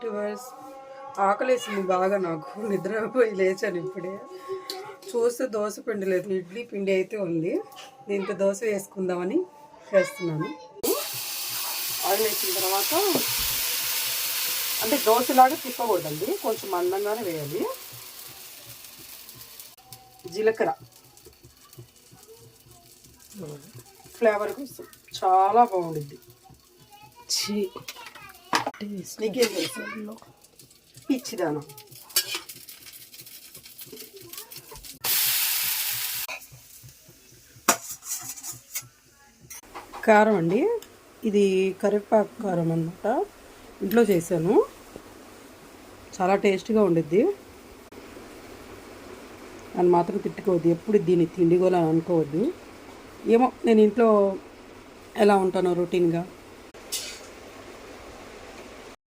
YouTubers. ఆకలేసింది బాగా, నాకు నిద్రపోయి లేచాను ఇప్పుడే. చూస్తే దోశ పిండి లేదు, ఇడ్లీ పిండి అయితే ఉంది. దీంతో దోశ వేసుకుందామని చేస్తున్నాను. ఆయిల్ వేసిన తర్వాత అంటే దోశలాగా తిప్పకూడదండి, కొంచెం మందంగానే వేయాలి. జీలకర్ర ఫ్లేవర్ కోసం చాలా బాగుంటుంది. నీకేం తెలుసు పిచ్చిదానా. కారం అండి, ఇది కరివేపాకు కారం అన్నమాట. ఇంట్లో చేశాను, చాలా టేస్ట్గా ఉండిద్ది. అని మాత్రం తిట్టుకోవద్దు, ఎప్పుడు దీన్ని తిండిగోలని అనుకోవద్దు. ఏమో నేను ఇంట్లో ఎలా ఉంటానో రొటీన్గా